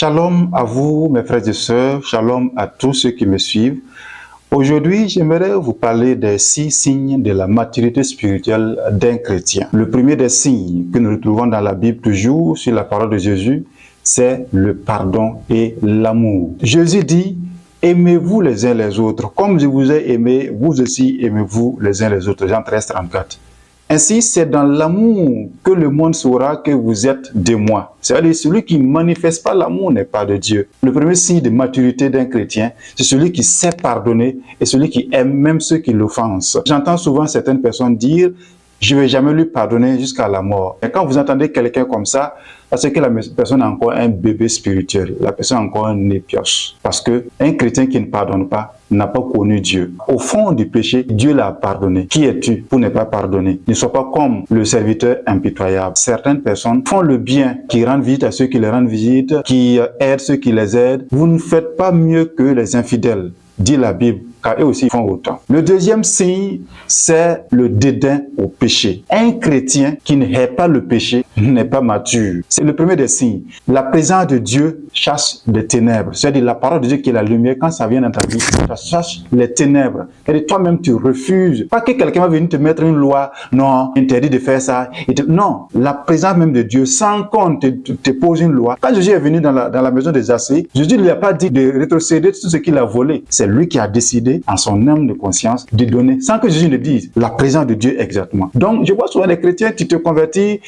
Shalom à vous, mes frères et sœurs, shalom à tous ceux qui me suivent. Aujourd'hui, j'aimerais vous parler des 6 signes de la maturité spirituelle d'un chrétien. Le premier des signes que nous retrouvons dans la Bible toujours sur la parole de Jésus, c'est le pardon et l'amour. Jésus dit, aimez-vous les uns les autres, comme je vous ai aimé, vous aussi aimez-vous les uns les autres. Jean 13, 34. Ainsi, c'est dans l'amour que le monde saura que vous êtes de moi. C'est-à-dire, celui qui ne manifeste pas l'amour n'est pas de Dieu. Le premier signe de maturité d'un chrétien, c'est celui qui sait pardonner et celui qui aime même ceux qui l'offensent. J'entends souvent certaines personnes dire, je ne vais jamais lui pardonner jusqu'à la mort. Et quand vous entendez quelqu'un comme ça, c'est que la personne a encore un bébé spirituel, la personne a encore un épioche. Parce qu'un chrétien qui ne pardonne pas n'a pas connu Dieu. Au fond du péché, Dieu l'a pardonné. Qui es-tu pour ne pas pardonner? Ne sois pas comme le serviteur impitoyable. Certaines personnes font le bien, qui rendent visite à ceux qui les rendent visite, qui aident ceux qui les aident. Vous ne faites pas mieux que les infidèles, dit la Bible, car eux aussi font autant. Le deuxième signe, c'est le dédain au péché. Un chrétien qui ne hait pas le péché n'est pas mature. C'est le premier des signes. La présence de Dieu chasse les ténèbres. C'est-à-dire la parole de Dieu qui est la lumière, quand ça vient dans ta vie, ça chasse les ténèbres. C'est-à-dire toi-même tu refuses. Pas que quelqu'un va venir te mettre une loi, non, interdit de faire ça. Non, la présence même de Dieu, sans qu'on te pose une loi. Quand Jésus est venu dans la maison des Zaché, Jésus ne lui a pas dit de rétrocéder tout ce qu'il a volé. C'est lui qui a décidé en son âme de conscience de donner, sans que Jésus ne dise la présence de Dieu exactement. Donc, je vois souvent les chrétiens, tu te convertis,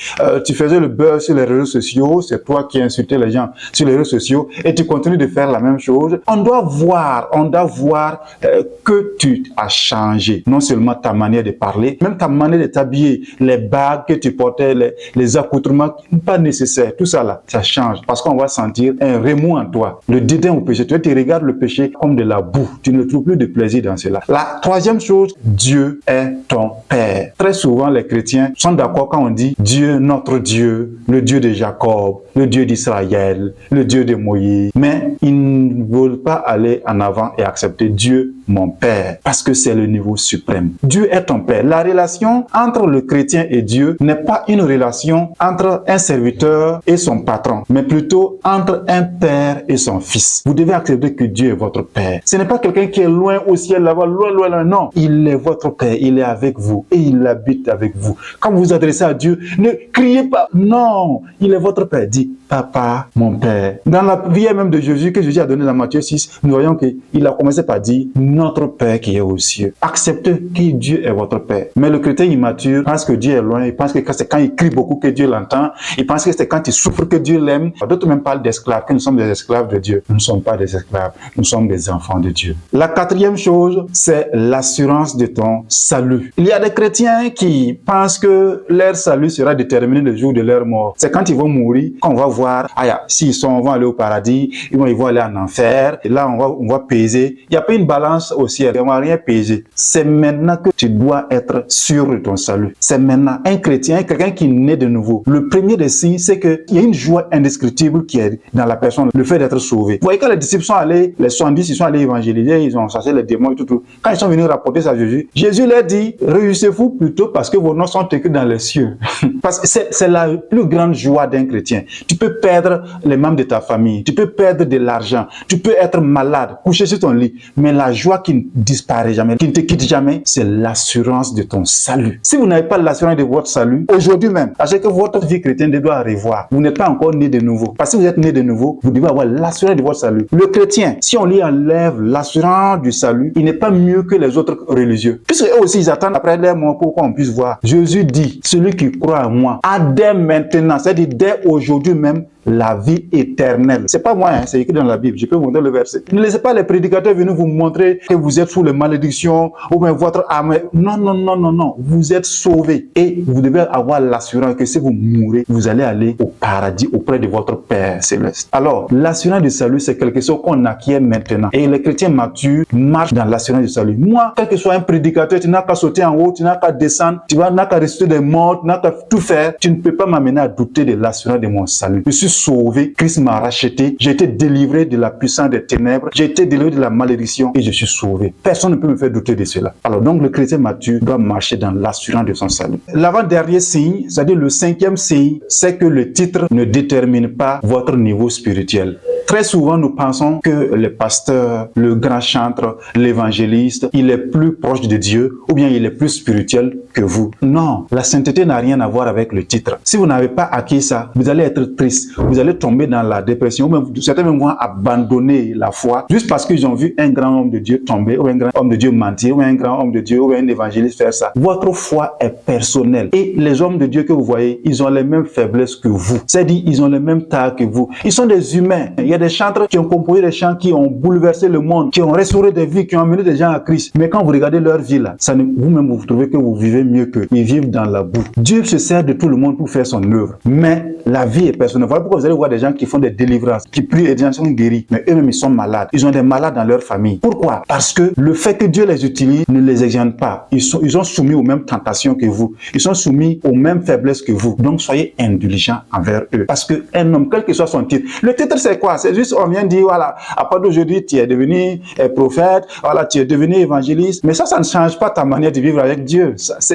tu faisais le beurre sur les réseaux sociaux, c'est toi qui insultais les gens sur les réseaux sociaux, et tu continues de faire la même chose. On doit voir que tu as changé. Non seulement ta manière de parler, même ta manière de t'habiller, les bagues que tu portais, les accoutrements pas nécessaires, tout ça là, ça change. Parce qu'on va sentir un remous en toi, le dédain au péché. Tu regardes le péché comme de la boue. Tu ne trouves plus de plaisir dans cela. La troisième chose, Dieu est ton Père. Très souvent, les chrétiens sont d'accord quand on dit Dieu, notre Dieu, le Dieu de Jacob, le Dieu d'Israël, le Dieu de Moïse. Mais ils ne veulent pas aller en avant et accepter Dieu, mon Père, parce que c'est le niveau suprême. Dieu est ton Père. La relation entre le chrétien et Dieu n'est pas une relation entre un serviteur et son patron, mais plutôt entre un père et son fils. Vous devez accepter que Dieu est votre Père. Ce n'est pas quelqu'un qui est loin au ciel là-bas, loin, non. Il est votre Père, il est avec vous et il habite avec vous. Quand vous vous adressez à Dieu, ne criez pas, non, il est votre Père. Dis, Papa, mon Père. Dans la vie même de Jésus, que Jésus a donné dans Matthieu 6, nous voyons qu'il a commencé par dire, notre Père qui est aux cieux. Acceptez que Dieu est votre Père. Mais le chrétien immature pense que Dieu est loin, il pense que c'est quand il crie beaucoup que Dieu l'entend, il pense que c'est quand il souffre que Dieu l'aime. D'autres même parlent d'esclaves, que nous sommes des esclaves de Dieu. Nous ne sommes pas des esclaves, nous sommes des enfants de Dieu. La quatrième chose, c'est l'assurance de ton salut. Il y a des chrétiens qui pensent que leur salut sera déterminé le jour de leur mort. C'est quand ils vont mourir qu'on va voir, s'ils vont aller au paradis, ils vont aller en enfer, et là on va peser. Il n'y a pas une balance au ciel, on ne va rien peser. C'est maintenant que tu dois être sûr de ton salut. C'est maintenant. Un chrétien, quelqu'un qui naît de nouveau. Le premier des signes, c'est qu'il y a une joie indescriptible qui est dans la personne, le fait d'être sauvé. Vous voyez, quand les disciples sont allés, les 70, ils sont allés évangéliser, ils ont chassé les démons et tout. Quand ils sont venus rapporter ça à Jésus, Jésus leur dit, réjouissez-vous plutôt parce que vos noms sont écrits dans les cieux. Parce que c'est la plus grande joie d'un chrétien. Tu peux perdre les membres de ta famille, tu peux perdre de l'argent, tu peux être malade, coucher sur ton lit, mais la joie qui ne disparaît jamais, qui ne te quitte jamais, c'est l'assurance de ton salut. Si vous n'avez pas l'assurance de votre salut, aujourd'hui même, sachez que votre vie chrétienne doit revoir. Vous n'êtes pas encore né de nouveau. Parce que vous êtes né de nouveau, vous devez avoir l'assurance de votre salut. Le chrétien, si on lui enlève l'assurance du salut, il n'est pas mieux que les autres religieux. Puisque eux aussi, ils attendent après leur mort pour qu'on puisse voir. Jésus dit, celui qui croit en moi, a dès maintenant, c'est-à-dire dès aujourd'hui même, la vie éternelle. C'est pas moi, c'est écrit dans la Bible. Je peux vous montrer le verset. Ne laissez pas les prédicateurs venir vous montrer que vous êtes sous les malédictions ou bien votre âme. Non. Vous êtes sauvés. Et vous devez avoir l'assurance que si vous mourrez, vous allez aller au paradis auprès de votre Père céleste. Alors, l'assurance du salut, c'est quelque chose qu'on acquiert maintenant. Et les chrétiens matures marchent dans l'assurance du salut. Moi, quel que soit un prédicateur, tu n'as qu'à sauter en haut, tu n'as qu'à descendre, tu n'as qu'à ressusciter des morts, tu n'as qu'à tout faire. Tu ne peux pas m'amener à douter de l'assurance de mon salut. Je suis sauvé, Christ m'a racheté, j'ai été délivré de la puissance des ténèbres, j'ai été délivré de la malédiction et je suis sauvé. Personne ne peut me faire douter de cela. Alors donc le chrétien mature doit marcher dans l'assurance de son salut. L'avant-dernier signe, c'est-à-dire le cinquième signe, c'est que le titre ne détermine pas votre niveau spirituel. Très souvent, nous pensons que le pasteur, le grand chantre, l'évangéliste, il est plus proche de Dieu ou bien il est plus spirituel que vous. Non, la sainteté n'a rien à voir avec le titre. Si vous n'avez pas acquis ça, vous allez être triste, vous allez tomber dans la dépression, ou même certains vont abandonner la foi juste parce qu'ils ont vu un grand homme de Dieu tomber, ou un grand homme de Dieu mentir, ou un grand homme de Dieu, ou un évangéliste faire ça. Votre foi est personnelle. Et les hommes de Dieu que vous voyez, ils ont les mêmes faiblesses que vous. C'est-à-dire, ils ont les mêmes tares que vous. Ils sont des humains. Il y a des chantres qui ont composé des chants qui ont bouleversé le monde, qui ont restauré des vies, qui ont amené des gens à Christ. Mais quand vous regardez leur vie là, vous-même vous trouvez que vous vivez mieux qu'eux. Ils vivent dans la boue. Dieu se sert de tout le monde pour faire son œuvre. Mais la vie est personnelle. Voilà pourquoi vous allez voir des gens qui font des délivrances, qui prient et des gens sont guéris. Mais eux-mêmes, ils sont malades. Ils ont des malades dans leur famille. Pourquoi? Parce que le fait que Dieu les utilise ne les exonère pas. Ils sont soumis aux mêmes tentations que vous. Ils sont soumis aux mêmes faiblesses que vous. Donc, soyez indulgents envers eux. Parce qu'un homme, quel que soit son titre, le titre c'est quoi? C'est juste, on vient dire, voilà, à part d'aujourd'hui, tu es devenu prophète, voilà, tu es devenu évangéliste. Mais ça ne change pas ta manière de vivre avec Dieu.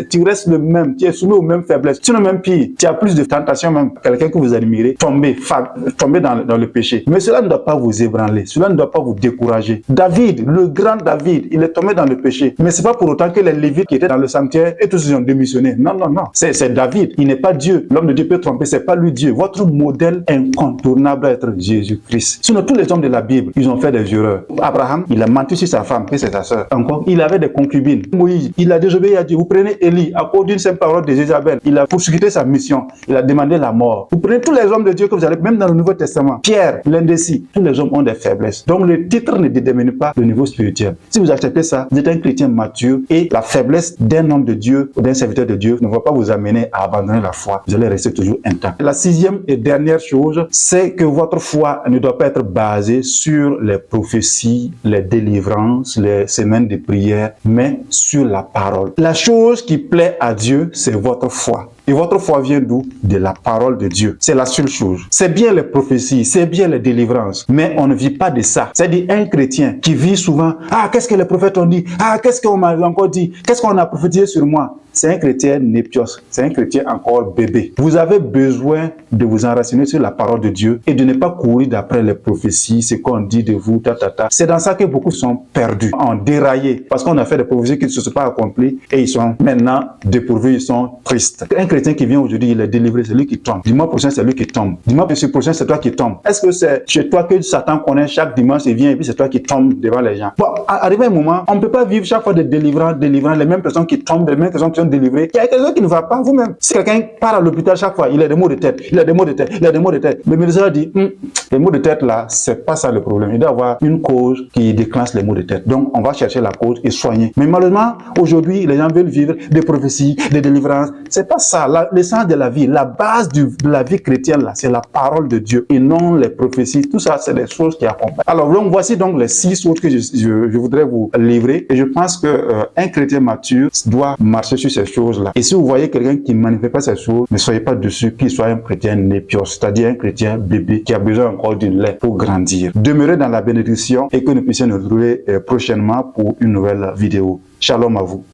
Tu restes le même. Tu es soumis aux mêmes faiblesses. Tu n'es même pire. Tu as plus de tentations même. Quelqu'un que vous admirez, tomber dans le péché. Mais cela ne doit pas vous ébranler. Cela ne doit pas vous décourager. David, le grand David, il est tombé dans le péché. Mais c'est pas pour autant que les Lévites qui étaient dans le sanctuaire et tous ils ont démissionné. Non, non, non. C'est David. Il n'est pas Dieu. L'homme de Dieu peut tromper. C'est pas lui Dieu. Votre modèle incontournable doit être Jésus-Christ. Sinon, tous les hommes de la Bible, ils ont fait des erreurs. Abraham, il a menti sur sa femme, que c'est sa sœur. Encore, il avait des concubines. Moïse, il a désobéi à Dieu. Vous prenez Élie, à cause d'une simple parole de Jézabel, il a poursuivi sa mission. Il a demandé la mort. Vous prenez tous les hommes de Dieu que vous allez, même dans le Nouveau Testament. Pierre, l'indécis, tous les hommes ont des faiblesses. Donc, le titre ne détermine pas le niveau spirituel. Si vous acceptez ça, vous êtes un chrétien mature et la faiblesse d'un homme de Dieu ou d'un serviteur de Dieu ne va pas vous amener à abandonner la foi. Vous allez rester toujours intact. La sixième et dernière chose, c'est que votre foi ne doit pas être basée sur les prophéties, les délivrances, les semaines de prière, mais sur la parole. La chose qui plaît à Dieu, c'est votre foi. Et votre foi vient d'où? De la parole de Dieu. C'est la seule chose. C'est bien les prophéties, c'est bien les délivrances, mais on ne vit pas de ça. C'est-à-dire un chrétien qui vit souvent, ah, qu'est-ce que les prophètes ont dit? Ah, qu'est-ce qu'on m'a encore dit? Qu'est-ce qu'on a prophétisé sur moi? C'est un chrétien népios, c'est un chrétien encore bébé. Vous avez besoin de vous enraciner sur la parole de Dieu et de ne pas courir d'après les prophéties, ce qu'on dit de vous, C'est dans ça que beaucoup sont perdus, en déraillé, parce qu'on a fait des prophéties qui ne se sont pas accomplies et ils sont maintenant dépourvus, ils sont tristes. Un chrétien qui vient aujourd'hui, il est délivré, c'est lui qui tombe. Dimanche prochain, c'est lui qui tombe. Dimanche prochain, c'est toi qui tombes. Est-ce que c'est chez toi que Satan connaît chaque dimanche, il vient et puis c'est toi qui tombes devant les gens? Bon, arrivé un moment, on ne peut pas vivre chaque fois de délivrant, les mêmes personnes qui tombent, les mêmes personnes qui sont délivrées. Il y a quelque chose qui ne va pas vous-même. Si quelqu'un part à l'hôpital chaque fois, il a des maux de tête, il a des maux de tête, il a des maux de tête. Le médecin dit, les maux de tête là, c'est pas ça le problème. Il doit y avoir une cause qui déclenche les maux de tête. Donc, on va chercher la cause et soigner. Mais malheureusement, aujourd'hui, les gens veulent vivre des prophéties, des délivrances. C'est pas ça. L'essence de la vie, la base de la vie chrétienne là, c'est la parole de Dieu et non les prophéties. Tout ça, c'est des choses qui accompagnent. Alors, donc, voici donc les 6 choses que je voudrais vous livrer. Et je pense que un chrétien mature doit marcher sur ces choses-là. Et si vous voyez quelqu'un qui ne manifeste pas ces choses, ne soyez pas dessus qu'il soit un chrétien népios, c'est-à-dire un chrétien bébé qui a besoin encore du lait pour grandir. Demeurez dans la bénédiction et que nous puissions nous retrouver prochainement pour une nouvelle vidéo. Shalom à vous.